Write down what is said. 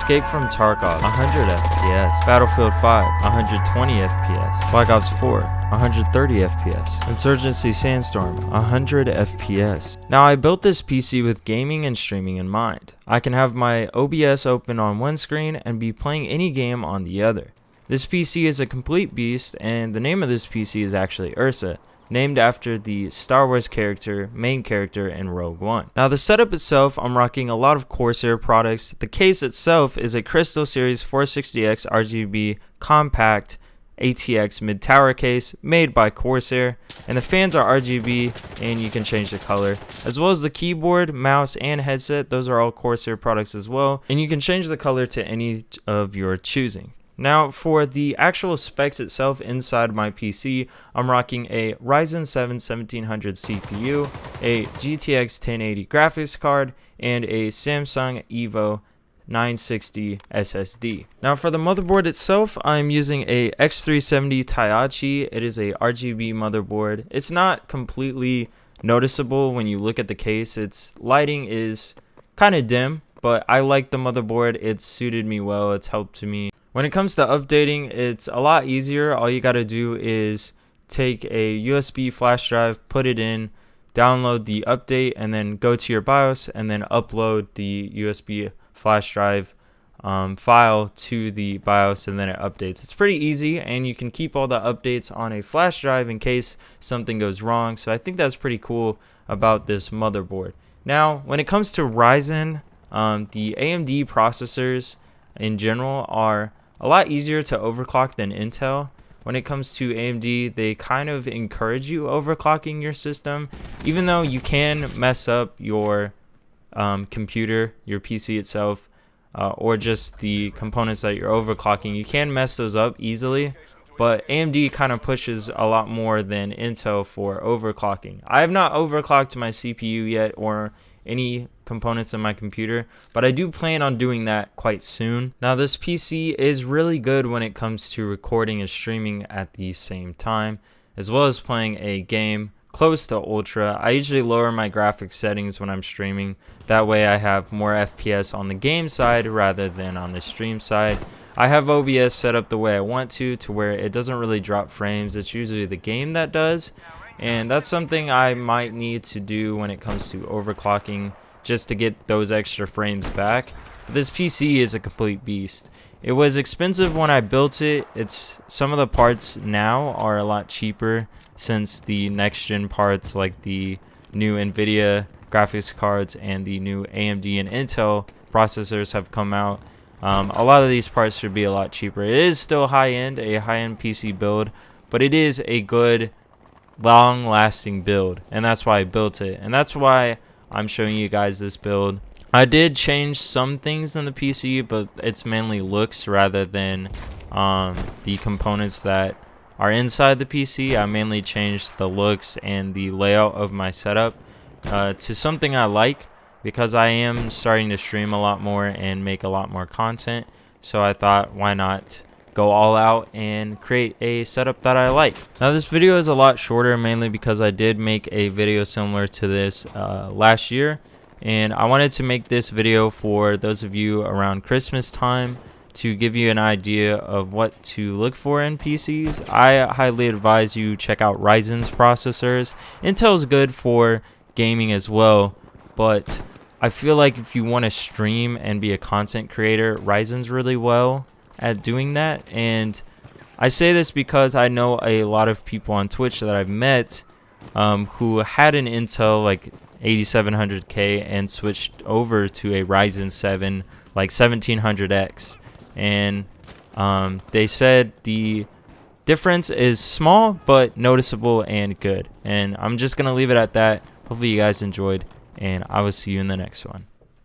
Escape from Tarkov, 100 FPS. Battlefield 5, 120 FPS. Black Ops 4, 130 FPS. Insurgency Sandstorm, 100 FPS. Now I built this PC with gaming and streaming in mind. I can have my OBS open on one screen and be playing any game on the other. This PC is a complete beast, and the name of this PC is actually Ursa, named after the Star Wars main character in Rogue One. Now the setup itself, I'm rocking a lot of Corsair products. The case itself is a Crystal Series 460X RGB compact ATX mid-tower case made by Corsair, and the fans are RGB and you can change the color, as well as the keyboard, mouse, and headset. Those are all Corsair products as well, and you can change the color to any of your choosing. Now for the actual specs itself inside my PC, I'm rocking a Ryzen 7 1700 CPU, a GTX 1080 graphics card, and a Samsung Evo 960 SSD. Now for the motherboard itself, I'm using a X370 Taiachi. It is a RGB motherboard. It's not completely noticeable when you look at the case. Its lighting is kind of dim, but I like the motherboard. It's suited me well. It's helped me. When it comes to updating, it's a lot easier. All you got to do is take a USB flash drive, put it in, download the update, and then go to your BIOS and then upload the USB flash drive file to the BIOS, and then it updates. It's pretty easy, and you can keep all the updates on a flash drive in case something goes wrong. So I think that's pretty cool about this motherboard. Now, when it comes to Ryzen, the AMD processors in general are a lot easier to overclock than Intel. When it comes to AMD, they kind of encourage you overclocking your system, even though you can mess up your computer, your PC itself, or just the components that you're overclocking. You can mess those up easily, but AMD kind of pushes a lot more than Intel for overclocking. I have not overclocked my CPU yet or any components in my computer, but I do plan on doing that quite soon. Now this PC is really good when it comes to recording and streaming at the same time, as well as playing a game close to ultra. I usually lower my graphics settings when I'm streaming. That way I have more FPS on the game side rather than on the stream side. I have OBS set up the way I want to where it doesn't really drop frames. It's usually the game that does, and that's something I might need to do when it comes to overclocking, just to get those extra frames back. But this PC is a complete beast. It was expensive when I built it. Some of the parts now are a lot cheaper since the next gen parts like the new NVIDIA graphics cards and the new AMD and Intel processors have come out. A lot of these parts should be a lot cheaper. It is still a high-end PC build, but it is a good long-lasting build, and that's why I built it, and that's why I'm showing you guys this build. I did change some things in the PC, but it's mainly looks rather than the components that are inside the PC. I mainly changed the looks and the layout of my setup to something I like, because I am starting to stream a lot more and make a lot more content. So I thought, why not go all out and create a setup that I like. Now this video is a lot shorter, mainly because I did make a video similar to this last year, and I wanted to make this video for those of you around Christmas time to give you an idea of what to look for in PCs. I highly advise you check out Ryzen's processors. Intel's good for gaming as well, but I feel like if you want to stream and be a content creator, Ryzen's really well at doing that. And I say this because I know a lot of people on Twitch that I've met who had an Intel like 8700K and switched over to a Ryzen 7 like 1700X, and they said the difference is small but noticeable and good. And I'm just gonna leave it at that. Hopefully you guys enjoyed, and I will see you in the next one.